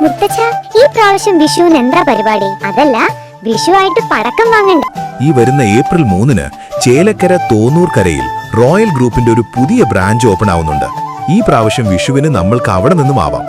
മുത്തച്ഛ, ഈ പ്രാവശ്യം വിഷുവിന് എന്താ പരിപാടി? അതല്ല, വിഷുവായിട്ട് പടക്കം വാങ്ങണ്ട. ഈ വരുന്ന ഏപ്രിൽ 3-ന് ചേലക്കര തോന്നൂർക്കരയിൽ റോയൽ ഗ്രൂപ്പിന്റെ ഒരു പുതിയ ബ്രാഞ്ച് ഓപ്പൺ ആവുന്നുണ്ട്. ഈ പ്രാവശ്യം വിഷുവിന് നമ്മൾക്ക് അവിടെ നിന്നും ആവാം.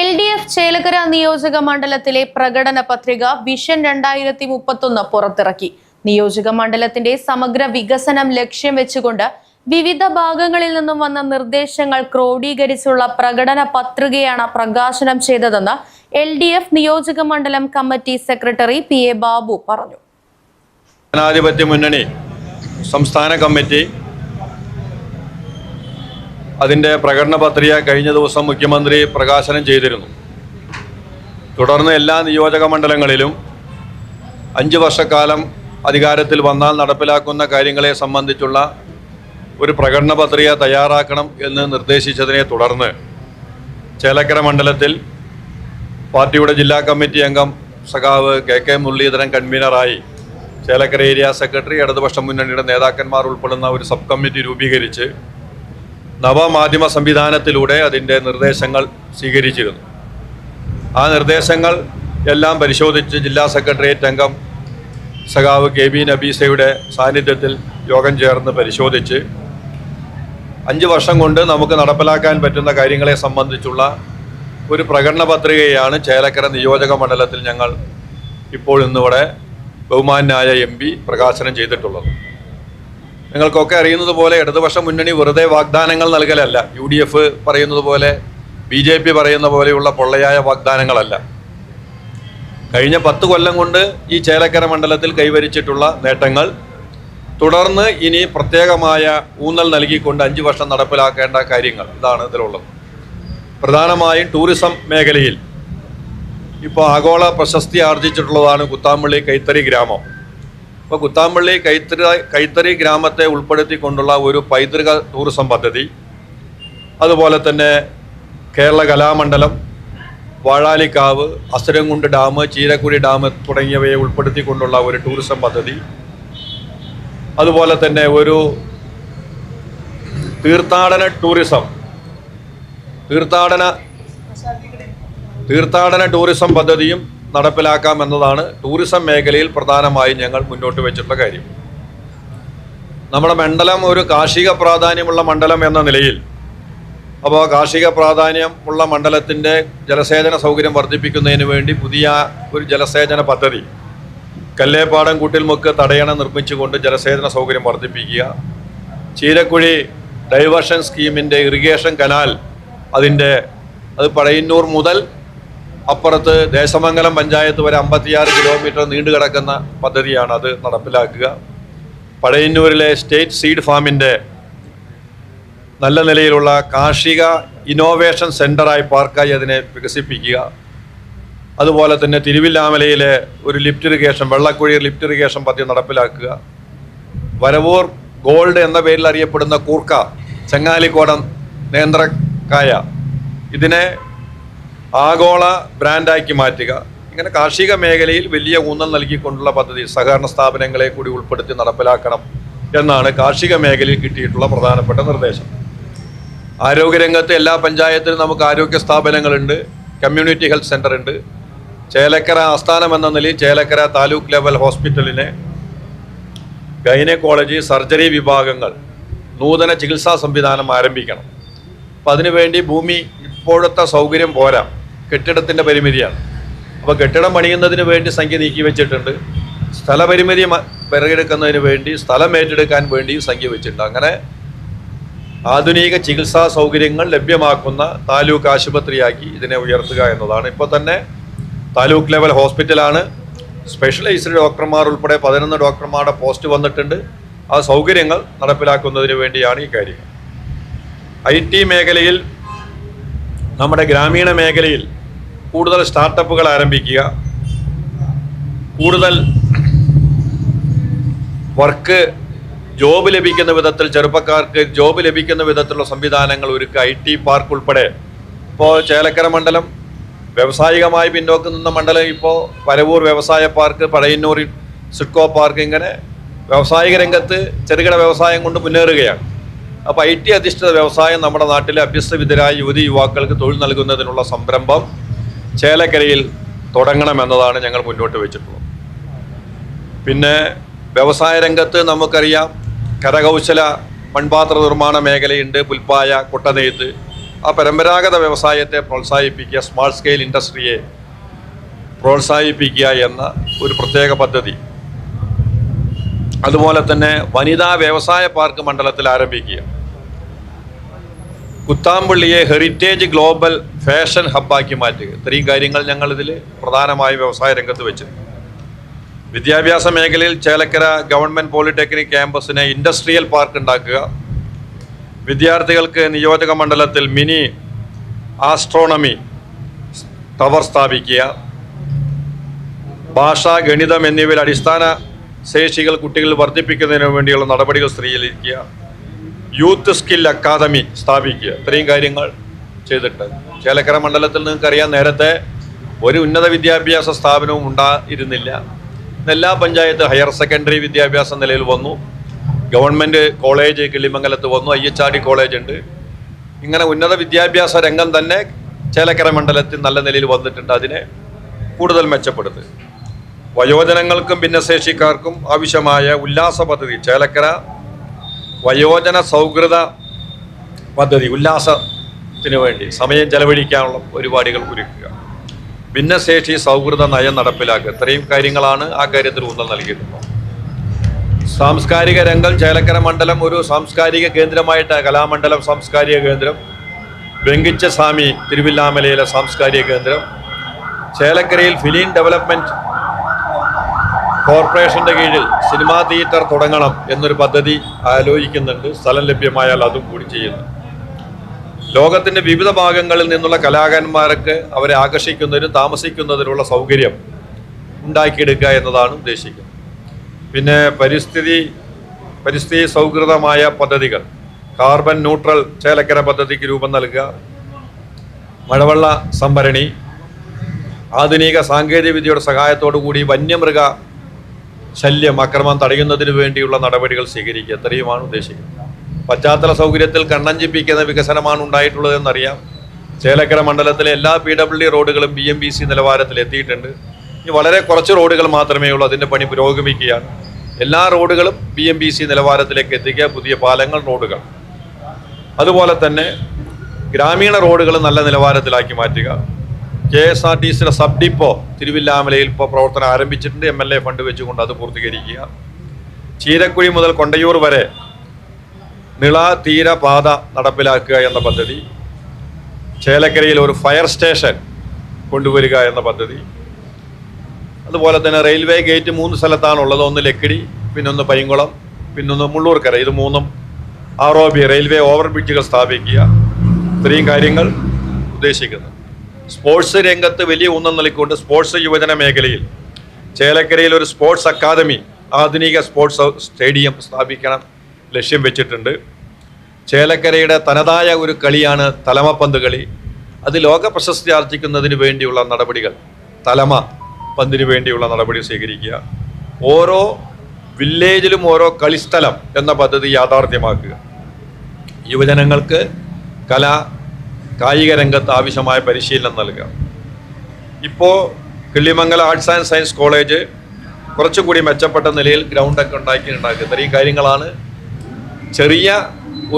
LDF ചേലക്കര നിയോജക മണ്ഡലത്തിലെ പ്രകടന പത്രിക വിഷൻ 2031 പുറത്തിറക്കി. നിയോജക മണ്ഡലത്തിന്റെ സമഗ്ര വികസനം ലക്ഷ്യം വെച്ചുകൊണ്ട് വിവിധ ഭാഗങ്ങളിൽ നിന്നും വന്ന നിർദ്ദേശങ്ങൾ ക്രോഡീകരിച്ചുള്ള പ്രകടന പത്രികയാണ് പ്രകാശനം ചെയ്തതെന്ന് LDF നിയോജക മണ്ഡലം കമ്മിറ്റി സെക്രട്ടറി PA ബാബു പറഞ്ഞു. ജനാധിപത്യ മുന്നണി സംസ്ഥാന കമ്മിറ്റി അതിൻ്റെ പ്രകടന പത്രിക കഴിഞ്ഞ ദിവസം മുഖ്യമന്ത്രി പ്രകാശനം ചെയ്തിരുന്നു. തുടർന്ന് എല്ലാ നിയോജക മണ്ഡലങ്ങളിലും 5 വർഷക്കാലം അധികാരത്തിൽ വന്നാൽ നടപ്പിലാക്കുന്ന കാര്യങ്ങളെ സംബന്ധിച്ചുള്ള ഒരു പ്രകടന പത്രിക തയ്യാറാക്കണം എന്ന് നിർദ്ദേശിച്ചതിനെ തുടർന്ന് ചേലക്കര മണ്ഡലത്തിൽ പാർട്ടിയുടെ ജില്ലാ കമ്മിറ്റി അംഗം സഖാവ് KK മുരളീധരൻ കൺവീനറായി ചേലക്കര ഏരിയ സെക്രട്ടറി ഇടതുപക്ഷ മുന്നണിയുടെ നേതാക്കന്മാർ ഉൾപ്പെടുന്ന ഒരു സബ് കമ്മിറ്റി രൂപീകരിച്ച് നവമാധ്യമ സംവിധാനത്തിലൂടെ അതിൻ്റെ നിർദ്ദേശങ്ങൾ സ്വീകരിച്ചിരുന്നു. ആ നിർദ്ദേശങ്ങൾ എല്ലാം പരിശോധിച്ച് ജില്ലാ സെക്രട്ടേറിയറ്റ് അംഗം സഖാവ് KB നബീസയുടെ സാന്നിധ്യത്തിൽ യോഗം ചേർന്ന് പരിശോധിച്ച് 5 വർഷം കൊണ്ട് നമുക്ക് നടപ്പിലാക്കാൻ പറ്റുന്ന കാര്യങ്ങളെ സംബന്ധിച്ചുള്ള ഒരു പ്രകടന പത്രികയാണ് ചേലക്കര നിയോജക മണ്ഡലത്തിൽ ഞങ്ങൾ ഇന്നിവിടെ ബഹുമാന്യനായ MP പ്രകാശനം ചെയ്തിട്ടുള്ളത്. നിങ്ങൾക്കൊക്കെ അറിയുന്നത് പോലെ ഇടതുപക്ഷ മുന്നണി വെറുതെ വാഗ്ദാനങ്ങൾ നൽകലല്ല. UDF പറയുന്നത് പോലെ BJP പറയുന്ന പോലെയുള്ള പൊള്ളയായ വാഗ്ദാനങ്ങളല്ല. കഴിഞ്ഞ 10 കൊല്ലം കൊണ്ട് ഈ ചേലക്കര മണ്ഡലത്തിൽ കൈവരിച്ചിട്ടുള്ള നേട്ടങ്ങൾ തുടർന്ന് ഇനി പ്രത്യേകമായ ഊന്നൽ നൽകിക്കൊണ്ട് 5 വർഷം നടപ്പിലാക്കേണ്ട കാര്യങ്ങൾ ഇതാണ് ഇതിലുള്ളത്. പ്രധാനമായും ടൂറിസം മേഖലയിൽ ഇപ്പോൾ ആഗോള പ്രശസ്തി ആർജിച്ചിട്ടുള്ളതാണ് കുത്താമ്പള്ളി കൈത്തറി ഗ്രാമം. അപ്പോൾ കുത്താമ്പള്ളി കൈത്തറി ഗ്രാമത്തെ ഉൾപ്പെടുത്തിക്കൊണ്ടുള്ള ഒരു പൈതൃക ടൂറിസം പദ്ധതി, അതുപോലെ തന്നെ കേരള കലാമണ്ഡലം, വാഴാലിക്കാവ്, അസുരൻകുണ്ട് ഡാം, ചീരക്കുഴി ഡാം തുടങ്ങിയവയെ ഉൾപ്പെടുത്തിക്കൊണ്ടുള്ള ഒരു ടൂറിസം പദ്ധതി, അതുപോലെ തന്നെ ഒരു തീർത്ഥാടന ടൂറിസം പദ്ധതിയും നടപ്പിലാക്കാമെന്നതാണ് ടൂറിസം മേഖലയിൽ പ്രധാനമായും ഞങ്ങൾ മുന്നോട്ട് വെച്ചിട്ടുള്ള കാര്യം. നമ്മുടെ മണ്ഡലം ഒരു കാർഷിക പ്രാധാന്യമുള്ള മണ്ഡലം എന്ന നിലയിൽ, അപ്പോൾ കാർഷിക പ്രാധാന്യമുള്ള മണ്ഡലത്തിൻ്റെ ജലസേചന സൗകര്യം വർദ്ധിപ്പിക്കുന്നതിന് വേണ്ടി പുതിയ ഒരു ജലസേചന പദ്ധതി കല്ലേപ്പാടം കൂട്ടിൽമുക്ക് തടയണ നിർമ്മിച്ചുകൊണ്ട് ജലസേചന സൗകര്യം വർദ്ധിപ്പിക്കുക, ചീരക്കുഴി ഡൈവേർഷൻ സ്കീമിൻ്റെ ഇറിഗേഷൻ കനാൽ അത് പഴയന്നൂർ മുതൽ അപ്പുറത്ത് ദേശമംഗലം പഞ്ചായത്ത് വരെ 56 കിലോമീറ്റർ നീണ്ടു കിടക്കുന്ന പദ്ധതിയാണ്. അത് നടപ്പിലാക്കുക. പഴയന്നൂരിലെ സ്റ്റേറ്റ് സീഡ് ഫാമിൻ്റെ നല്ല നിലയിലുള്ള കാർഷിക ഇന്നോവേഷൻ സെൻ്ററായി പാർക്കായി അതിനെ വികസിപ്പിക്കുക. അതുപോലെ തന്നെ തിരുവില്ലാമലയിലെ ഒരു ലിഫ്റ്റ് ഇറിഗേഷൻ, വെള്ളക്കുഴി ലിഫ്റ്റ് ഇറിഗേഷൻ പദ്ധതി നടപ്പിലാക്കുക. വരവൂർ ഗോൾഡ് എന്ന പേരിൽ അറിയപ്പെടുന്ന കൂർക്ക, ചങ്ങാലിക്കോടൻ നേന്ത്രക്കായ, ഇതിനെ ആഗോള ബ്രാൻഡാക്കി മാറ്റുക. ഇങ്ങനെ കാർഷിക മേഖലയിൽ വലിയ ഊന്നൽ നൽകിക്കൊണ്ടുള്ള പദ്ധതി സഹകരണ സ്ഥാപനങ്ങളെ കൂടി ഉൾപ്പെടുത്തി നടപ്പിലാക്കണം എന്നാണ് കാർഷിക മേഖലയിൽ കിട്ടിയിട്ടുള്ള പ്രധാനപ്പെട്ട നിർദ്ദേശം. ആരോഗ്യരംഗത്ത് എല്ലാ പഞ്ചായത്തിലും നമുക്ക് ആരോഗ്യ സ്ഥാപനങ്ങളുണ്ട്, കമ്മ്യൂണിറ്റി ഹെൽത്ത് സെൻ്റർ ഉണ്ട്. ചേലക്കര ആസ്ഥാനം എന്ന നിലയിൽ ചേലക്കര താലൂക്ക് ലെവൽ ഹോസ്പിറ്റലിനെ ഗൈനക്കോളജി, സർജറി വിഭാഗങ്ങൾ, നൂതന ചികിത്സാ സംവിധാനം ആരംഭിക്കണം. അപ്പം അതിനുവേണ്ടി ഭൂമി ഇപ്പോഴത്തെ സൗകര്യം പോരാ, കെട്ടിടത്തിൻ്റെ പരിമിതിയാണ്. അപ്പോൾ കെട്ടിടം പണിയുന്നതിന് വേണ്ടി സംഖ്യ നീക്കി വെച്ചിട്ടുണ്ട്. സ്ഥലപരിമിതി പിറകെടുക്കുന്നതിന് വേണ്ടി, സ്ഥലം ഏറ്റെടുക്കാൻ വേണ്ടിയും സംഖ്യ വെച്ചിട്ടുണ്ട്. അങ്ങനെ ആധുനിക ചികിത്സാ സൗകര്യങ്ങൾ ലഭ്യമാക്കുന്ന താലൂക്ക് ആശുപത്രിയാക്കി ഇതിനെ ഉയർത്തുക എന്നതാണ്. ഇപ്പോൾ തന്നെ താലൂക്ക് ലെവൽ ഹോസ്പിറ്റലാണ്. സ്പെഷ്യലൈസ്ഡ് ഡോക്ടർമാർ ഉൾപ്പെടെ 11 ഡോക്ടർമാരുടെ പോസ്റ്റ് വന്നിട്ടുണ്ട്. ആ സൗകര്യങ്ങൾ നടപ്പിലാക്കുന്നതിന് വേണ്ടിയാണ് ഈ കാര്യം. IT മേഖലയിൽ, നമ്മുടെ ഗ്രാമീണ മേഖലയിൽ കൂടുതൽ സ്റ്റാർട്ടപ്പുകൾ ആരംഭിക്കുക, കൂടുതൽ ജോബ് ലഭിക്കുന്ന വിധത്തിൽ, ചെറുപ്പക്കാർക്ക് ജോബ് ലഭിക്കുന്ന വിധത്തിലുള്ള സംവിധാനങ്ങൾ ഒരുക്കുക. IT പാർക്ക് ഉൾപ്പെടെ. ഇപ്പോൾ ചേലക്കര മണ്ഡലം വ്യാവസായികമായി പിന്നോക്കം നിന്ന മണ്ഡലം ഇപ്പോൾ വരവൂർ വ്യവസായ പാർക്ക്, പഴയന്നൂർ സിഡ്കോ പാർക്ക്, ഇങ്ങനെ വ്യാവസായിക രംഗത്ത് ചെറുകിട വ്യവസായം കൊണ്ട് മുന്നേറുകയാണ്. അപ്പോൾ IT അധിഷ്ഠിത വ്യവസായം നമ്മുടെ നാട്ടിലെ അഭ്യസ്തവിദ്യരായ യുവതി യുവാക്കൾക്ക് തൊഴിൽ നൽകുന്നതിനുള്ള സംരംഭം ചേലക്കരയിൽ തുടങ്ങണമെന്നതാണ് ഞങ്ങൾ മുന്നോട്ട് വെച്ചിട്ടുള്ളത്. പിന്നെ വ്യവസായ രംഗത്ത് നമുക്കറിയാം, കരകൗശല മൺപാത്ര നിർമ്മാണ മേഖലയുണ്ട്, പുൽപ്പായ, കൊട്ടനെയ്ത്ത്. ആ പരമ്പരാഗത വ്യവസായത്തെ പ്രോത്സാഹിപ്പിക്കുക, സ്മാൾ സ്കെയിൽ ഇൻഡസ്ട്രിയെ പ്രോത്സാഹിപ്പിക്കുക എന്ന ഒരു പ്രത്യേക പദ്ധതി. അതുപോലെ തന്നെ വനിതാ വ്യവസായ പാർക്ക് മണ്ഡലത്തിൽ ആരംഭിക്കുക. കുത്താമ്പള്ളിയെ ഹെറിറ്റേജ് ഗ്ലോബൽ ഫാഷൻ ഹബ്ബാക്കി മാറ്റുക. ഇത്രയും കാര്യങ്ങൾ ഞങ്ങളിതിൽ പ്രധാനമായി വ്യവസായ രംഗത്ത് വെച്ചിട്ടുണ്ട്. വിദ്യാഭ്യാസ മേഖലയിൽ ചേലക്കര ഗവൺമെൻറ് പോളിടെക്നിക് ക്യാമ്പസിനെ ഇൻഡസ്ട്രിയൽ പാർക്ക് ഉണ്ടാക്കുക. വിദ്യാർത്ഥികൾക്ക് നിയോജക മണ്ഡലത്തിൽ മിനി ആസ്ട്രോണമി ടവർ സ്ഥാപിക്കുക. ഭാഷ, ഗണിതം എന്നിവയിൽ അടിസ്ഥാന ശേഷികൾ കുട്ടികൾ വർദ്ധിപ്പിക്കുന്നതിന് വേണ്ടിയുള്ള നടപടികൾ സ്ഥിരീകരിക്കുക. യൂത്ത് സ്കിൽ അക്കാദമി സ്ഥാപിക്കുക. ഇത്രയും കാര്യങ്ങൾ ചെയ്തിട്ട് ചേലക്കര മണ്ഡലത്തിൽ നിങ്ങൾക്കറിയാം, നേരത്തെ ഒരു ഉന്നത വിദ്യാഭ്യാസ സ്ഥാപനവും ഉണ്ടായിരുന്നില്ല. എല്ലാ പഞ്ചായത്ത് ഹയർ സെക്കൻഡറി വിദ്യാഭ്യാസ നിലയിൽ വന്നു. ഗവൺമെൻറ് കോളേജ് കിള്ളിമംഗലത്ത് വന്നു, IHRD കോളേജ് ഉണ്ട്. ഇങ്ങനെ ഉന്നത വിദ്യാഭ്യാസ രംഗം തന്നെ ചേലക്കര മണ്ഡലത്തിൽ നല്ല നിലയിൽ വന്നിട്ടുണ്ട്. അതിനെ കൂടുതൽ മെച്ചപ്പെടുത്തുക. വയോജനങ്ങൾക്കും ഭിന്നശേഷിക്കാർക്കും ആവശ്യമായ ഉല്ലാസ പദ്ധതി, ചേലക്കര വയോജന സൗഹൃദ പദ്ധതി, ഉല്ലാസത്തിന് വേണ്ടി സമയം ചെലവഴിക്കാനുള്ള പരിപാടികൾ ഒരുക്കുക. ഭിന്നശേഷി സൗഹൃദ നയം നടപ്പിലാക്കുക. ഇത്രയും കാര്യങ്ങളാണ് ആ കാര്യത്തിൽ ഊന്നൽ നൽകിയിട്ടുള്ളത്. സാംസ്കാരിക രംഗം ചേലക്കര മണ്ഡലം ഒരു സാംസ്കാരിക കേന്ദ്രമായിട്ട്, കലാമണ്ഡലം സാംസ്കാരിക കേന്ദ്രം, വെങ്കിച്ചസ്വാമി തിരുവില്ലാമലയിലെ സാംസ്കാരിക കേന്ദ്രം, ചേലക്കരയിൽ ഫിലിം ഡെവലപ്മെൻറ്റ് കോർപ്പറേഷൻ്റെ കീഴിൽ സിനിമാ തിയേറ്റർ തുടങ്ങണം എന്നൊരു പദ്ധതി ആലോചിക്കുന്നുണ്ട്. സ്ഥലം ലഭ്യമായാൽ അതും കൂടി ചെയ്യുന്നു. ലോകത്തിൻ്റെ വിവിധ ഭാഗങ്ങളിൽ നിന്നുള്ള കലാകാരന്മാർക്ക് അവരെ ആകർഷിക്കുന്നതിനും താമസിക്കുന്നതിനുള്ള സൗകര്യം ഉണ്ടാക്കിയെടുക്കുക എന്നതാണ് ഉദ്ദേശിക്കുന്നത്. പിന്നെ പരിസ്ഥിതി സൗഹൃദമായ പദ്ധതികൾ, കാർബൺ ന്യൂട്രൽ ചേലക്കര പദ്ധതിക്ക് രൂപം നൽകുക. മഴവെള്ള സംഭരണി, ആധുനിക സാങ്കേതിക വിദ്യയുടെ സഹായത്തോടു കൂടി വന്യമൃഗ ശല്യം, അക്രമം തടയുന്നതിന് വേണ്ടിയുള്ള നടപടികൾ സ്വീകരിക്കുക. ഇത്രയുമാണ് ഉദ്ദേശിക്കുന്നത്. പശ്ചാത്തല സൗകര്യത്തിൽ കണ്ണഞ്ചിപ്പിക്കുന്ന വികസനമാണ് ഉണ്ടായിട്ടുള്ളതെന്നറിയാം. ചേലക്കര മണ്ഡലത്തിലെ എല്ലാ PWD റോഡുകളും BMBC നിലവാരത്തിൽ എത്തിയിട്ടുണ്ട്. ഇനി വളരെ കുറച്ച് റോഡുകൾ മാത്രമേ ഉള്ളൂ. അതിൻ്റെ പണി പുരോഗമിക്കുകയാണ്. എല്ലാ റോഡുകളും BMBC നിലവാരത്തിലേക്ക് എത്തിക്കുക. പുതിയ പാലങ്ങൾ, റോഡുകൾ, അതുപോലെ തന്നെ ഗ്രാമീണ റോഡുകൾ നല്ല നിലവാരത്തിലാക്കി മാറ്റുക. KSRTCയുടെ സബ് ഡിപ്പോ തിരുവില്ലാമലയിൽ ഇപ്പോൾ പ്രവർത്തനം ആരംഭിച്ചിട്ടുണ്ട്. MLA ഫണ്ട് വെച്ചുകൊണ്ട് അത് പൂർത്തീകരിക്കുക. ചീരക്കുഴി മുതൽ കൊണ്ടയൂർ വരെ നിള തീര പാത നടപ്പിലാക്കുക എന്ന പദ്ധതി. ചേലക്കരയിൽ ഒരു ഫയർ സ്റ്റേഷൻ കൊണ്ടുവരിക എന്ന പദ്ധതി. അതുപോലെ തന്നെ റെയിൽവേ ഗേറ്റ് 3 സ്ഥലത്താണുള്ളത്. ഒന്ന് ലക്കിടി, പിന്നൊന്ന് പൈങ്കുളം, പിന്നൊന്ന് മുള്ളൂർക്കര. ഇത് 3ഉം ROB റെയിൽവേ ഓവർ ബ്രിഡ്ജുകൾ സ്ഥാപിക്കുക. ഇത്രയും കാര്യങ്ങൾ ഉദ്ദേശിക്കുന്നു. സ്പോർട്സ് രംഗത്ത് വലിയ ഊന്നൽ നൽകിക്കൊണ്ട് സ്പോർട്സ് യുവജന മേഖലയിൽ ചേലക്കരയിൽ ഒരു സ്പോർട്സ് അക്കാദമി, ആധുനിക സ്പോർട്സ് സ്റ്റേഡിയം സ്ഥാപിക്കണം ലക്ഷ്യം വെച്ചിട്ടുണ്ട്. ചേലക്കരയുടെ തനതായ ഒരു കളിയാണ് തലമപ്പന്ത് കളി. അത് ലോക പ്രശസ്തി ആർജിക്കുന്നതിന് വേണ്ടിയുള്ള നടപടികൾ, തലമ പന്തിന് വേണ്ടിയുള്ള നടപടി സ്വീകരിക്കുക. ഓരോ വില്ലേജിലും ഓരോ കളിസ്ഥലം എന്ന പദ്ധതി യാഥാർത്ഥ്യമാക്കുക. യുവജനങ്ങൾക്ക് കായിക രംഗത്ത് ആവശ്യമായ പരിശീലനം നൽകുക. ഇപ്പോൾ Killimangalam arts and science college കുറച്ചുകൂടി മെച്ചപ്പെട്ട നിലയിൽ ഗ്രൗണ്ടൊക്കെ ഉണ്ടാക്കുക. ഇത്രയും കാര്യങ്ങളാണ് ചെറിയ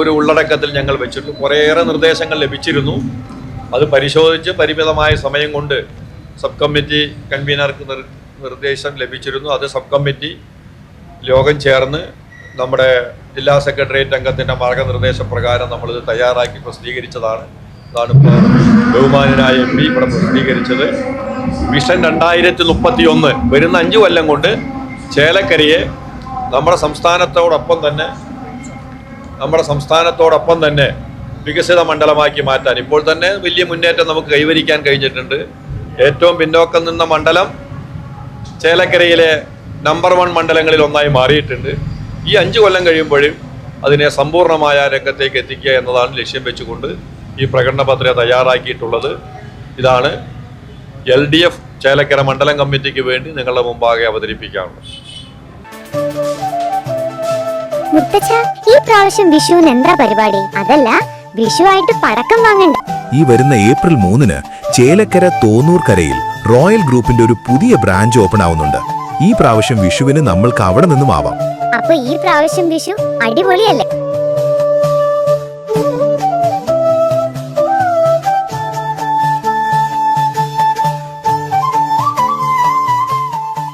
ഒരു ഉള്ളടക്കത്തിൽ ഞങ്ങൾ വെച്ചിട്ട് കുറേയേറെ നിർദ്ദേശങ്ങൾ ലഭിച്ചിരുന്നു. അത് പരിശോധിച്ച് പരിമിതമായ സമയം കൊണ്ട് സബ് കമ്മിറ്റി കൺവീനർക്ക് നിർദ്ദേശം ലഭിച്ചിരുന്നു. അത് സബ് കമ്മിറ്റി യോഗം ചേർന്ന് നമ്മുടെ ജില്ലാ സെക്രട്ടേറിയറ്റ് അംഗത്തിൻ്റെ മാർഗനിർദ്ദേശപ്രകാരം നമ്മളിത് തയ്യാറാക്കി പ്രസിദ്ധീകരിച്ചതാണ്. അതാണ് ഇപ്പോൾ ബഹുമാനനായ MP ഇവിടെ പ്രസിദ്ധീകരിച്ചത്. വിഷൻ 2031 വരുന്ന 5 കൊല്ലം കൊണ്ട് ചേലക്കരയെ നമ്മുടെ സംസ്ഥാനത്തോടൊപ്പം തന്നെ വികസിത മണ്ഡലമാക്കി മാറ്റാൻ ഇപ്പോൾ തന്നെ വലിയ മുന്നേറ്റം നമുക്ക് കൈവരിക്കാൻ കഴിഞ്ഞിട്ടുണ്ട്. ഏറ്റവും പിന്നോക്കം നിന്ന മണ്ഡലം ചേലക്കരയിലെ നമ്പർ 1 മണ്ഡലങ്ങളിൽ ഒന്നായി മാറിയിട്ടുണ്ട്. ഈ 5 കൊല്ലം കഴിയുമ്പോഴും അതിനെ സമ്പൂർണ്ണമായ രംഗത്തേക്ക് എത്തിക്കുക എന്നതാണ് ലക്ഷ്യം വെച്ചുകൊണ്ട് ഈ പ്രകടന പത്രിക തയ്യാറാക്കിയിട്ടുള്ളത്. ഇതാണ് LDF ചേലക്കര മണ്ഡലം കമ്മിറ്റിക്ക് വേണ്ടി നിങ്ങളുടെ മുമ്പാകെ അവതരിപ്പിക്കാനുള്ളത്. മുത്തച്ഛ, ഈ പ്രാവശ്യം വിഷുവിന് എന്താ പരിപാടി? അതല്ല, വിഷുവായിട്ട് പടക്കം വാങ്ങണ്ട. ഈ വരുന്ന ഏപ്രിൽ 3-ന് ചേലക്കര തോന്നൂർക്കരയിൽ റോയൽ ഗ്രൂപ്പിന്റെ ഒരു പുതിയ ബ്രാഞ്ച് ഓപ്പൺ ആവുന്നുണ്ട്. ഈ പ്രാവശ്യം വിഷുവിന് നമ്മൾക്ക് അവിടെ നിന്നും ആവാം. അപ്പൊ ഈ പ്രാവശ്യം വിഷു അടിപൊളിയല്ലേ?